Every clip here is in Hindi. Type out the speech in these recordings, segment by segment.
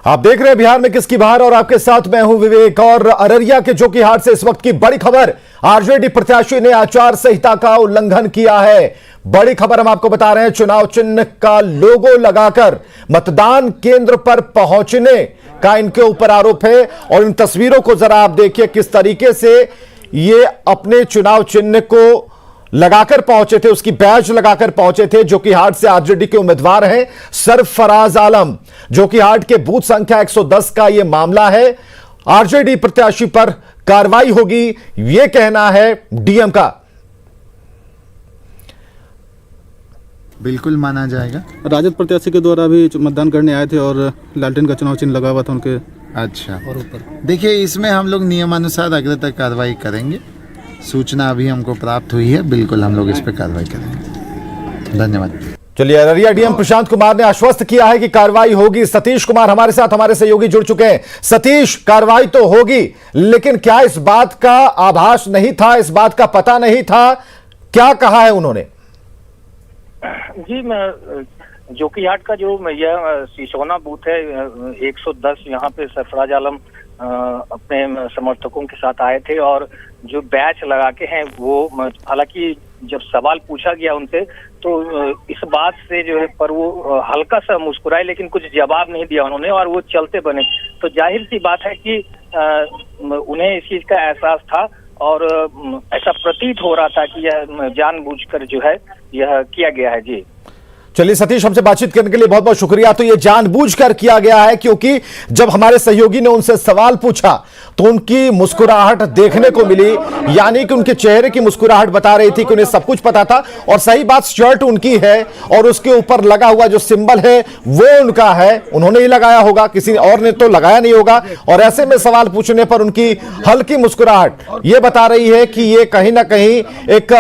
आप देख रहे हैं बिहार में किसकी बहार और आपके साथ मैं हूं विवेक। और अररिया के जोकीहाट से इस वक्त की बड़ी खबर, आरजेडी प्रत्याशी ने आचार संहिता का उल्लंघन किया है। बड़ी खबर हम आपको बता रहे हैं, चुनाव चिन्ह का लोगो लगाकर मतदान केंद्र पर पहुंचने का इनके ऊपर आरोप है। और इन तस्वीरों को जरा आप देखिए किस तरीके से ये अपने चुनाव चिन्ह को लगाकर पहुंचे थे, उसकी बैज लगाकर पहुंचे थे। जोकीहाट से आरजेडी के उम्मीदवार हैं सरफराज आलम। जोकीहाट के बूथ संख्या 110 का यह मामला है। आरजेडी प्रत्याशी पर कार्रवाई होगी, यह कहना है डीएम का। बिल्कुल माना जाएगा। राजद प्रत्याशी के द्वारा भी मतदान करने आए थे और लालटेन का चुनाव चिन्ह लगा हुआ था उनके। अच्छा, और ऊपर देखिए, इसमें हम लोग नियमानुसार अगले तक कार्रवाई करेंगे। सूचना अभी हमको प्राप्त हुई है, बिल्कुल हम लोग इस पर कार्रवाई करेंगे। धन्यवाद। चलिए, अररिया डीएम प्रशांत कुमार ने आश्वस्त किया है कि कार्रवाई होगी। सतीश कुमार हमारे साथ, हमारे सहयोगी जुड़ चुके हैं। सतीश, कार्रवाई तो होगी, लेकिन क्या इस बात का आभास नहीं था, इस बात का पता नहीं था? क्या कहा है उन्होंने? जी, मैं जोकीहाट का जो यह सिसोना बूथ है 110, यहाँ पे सरफराज आलम अपने समर्थकों के साथ आए थे और जो बैच लगा के हैं वो, हालांकि जब सवाल पूछा गया उनसे तो इस बात से जो है पर वो हल्का सा मुस्कुराए, लेकिन कुछ जवाब नहीं दिया उन्होंने और वो चलते बने। तो जाहिर सी बात है कि उन्हें इस चीज का एहसास था और ऐसा प्रतीत हो रहा था कि यह जानबूझकर जो है यह किया गया है। जी चलिए सतीश, हमसे बातचीत करने के लिए बहुत बहुत शुक्रिया। तो ये जानबूझकर किया गया है, क्योंकि जब हमारे सहयोगी ने उनसे सवाल पूछा तो उनकी मुस्कुराहट देखने को मिली, यानी कि उनके चेहरे की मुस्कुराहट बता रही थी कि उन्हें सब कुछ पता था। और सही बात, शर्ट उनकी है और उसके ऊपर लगा हुआ जो सिंबल है वो उनका है, उन्होंने ही लगाया होगा, किसी और ने तो लगाया नहीं होगा। और ऐसे में सवाल पूछने पर उनकी हल्की मुस्कुराहट ये बता रही है कि ये कहीं ना कहीं एक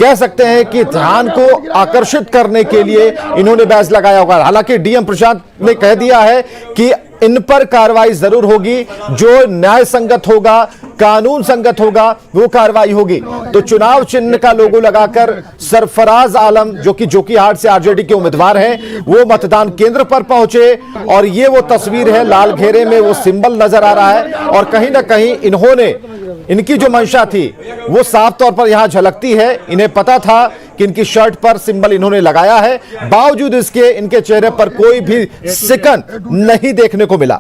कह सकते हैं कि ध्यान को आकर्षित करने के लिए इन्होंने बैच लगाया होगा। हालांकि डीएम प्रशांत ने कह दिया है कि इन पर कार्रवाई जरूर होगी, जो न्याय संगत होगा, कानून संगत होगा, वो कार्रवाई होगी। तो चुनाव चिन्ह का लोगो लगाकर सरफराज आलम, जो कि जोकीहाट से आरजेडी के उम्मीदवार हैं, वो मतदान केंद्र पर पहुंचे। और ये वो तस्वीर है, लाल घेरे में वो सिंबल नजर आ रहा है। और कहीं ना कहीं इन्होंने, इनकी जो मंशा थी वो साफ तौर पर यहां झलकती है। इन्हें पता था कि इनकी शर्ट पर सिंबल इन्होंने लगाया है, बावजूद इसके इनके चेहरे पर कोई भी सिकन नहीं देखने को मिला।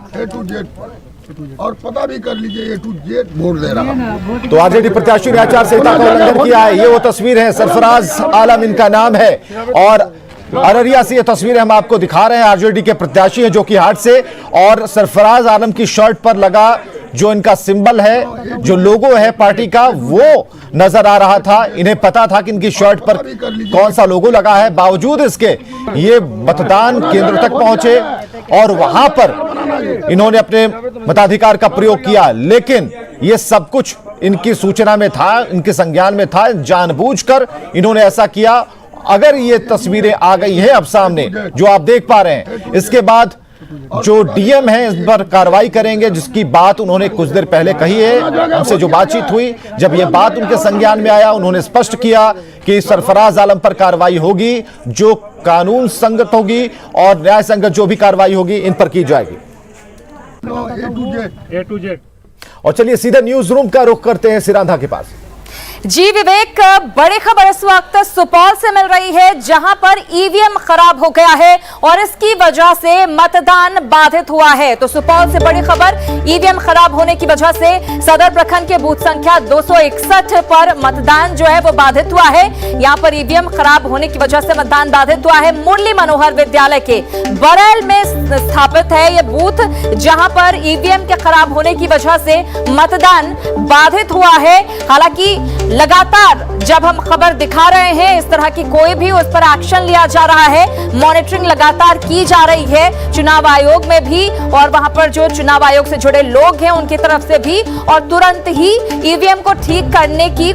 और पता भी कर लीजिए, A to Z वोट दे रहा। तो आरजेडी प्रत्याशी ने आचार संहिता का उल्लंघन किया है। ये वो तस्वीर है, सरफराज आलम इनका नाम है। और अररिया से ये तस्वीरें हम आपको दिखा रहे हैं। आरजेडी के प्रत्याशी हैं जोकीहाट से, और सरफराज आलम की शर्ट पर लगा जो इनका सिंबल है, जो लोगो है पार्टी का, वो नजर आ रहा था। इन्हें पता था कि इनकी शर्ट पर कौन सा लोगो लगा है, बावजूद इसके ये मतदान केंद्र तक पहुंचे और वहां पर इन्होंने अपने मताधिकार का प्रयोग किया। लेकिन ये सब कुछ इनकी सूचना में था, इनके संज्ञान में था, जानबूझकर इन्होंने ऐसा किया। अगर ये तस्वीरें आ गई है अब सामने जो आप देख पा रहे हैं, इसके बाद जो डीएम है इस पर कार्रवाई करेंगे, जिसकी बात उन्होंने कुछ देर पहले कही है। हमसे जो बातचीत हुई, जब यह बात उनके संज्ञान में आया, उन्होंने स्पष्ट किया कि सरफराज आलम पर कार्रवाई होगी, जो कानून संगत होगी और न्याय संगत जो भी कार्रवाई होगी इन पर की जाएगी। A to Z। और चलिए सीधे न्यूज रूम का रुख करते हैं सिरांधा के पास। जी विवेक, बड़ी खबर इस वक्त सुपौल से मिल रही है, जहां पर ईवीएम खराब हो गया है और इसकी वजह से मतदान बाधित हुआ है। तो सुपौल से बड़ी खबर, ईवीएम खराब होने की वजह से सदर प्रखंड के बूथ संख्या 261 पर मतदान जो है वो बाधित हुआ है। यहां पर ईवीएम खराब होने की वजह से मतदान बाधित हुआ है। मुरली मनोहर विद्यालय के बरैल में स्थापित है यह बूथ, जहां पर ईवीएम के खराब होने की वजह से मतदान बाधित हुआ है। हालांकि लगातार जब हम खबर दिखा रहे हैं, इस तरह की कोई भी उस पर एक्शन लिया जा रहा है, मॉनिटरिंग लगातार की जा रही है चुनाव आयोग में भी और वहां पर जो चुनाव आयोग से जुड़े लोग हैं उनकी तरफ से भी, और तुरंत ही ईवीएम को ठीक करने की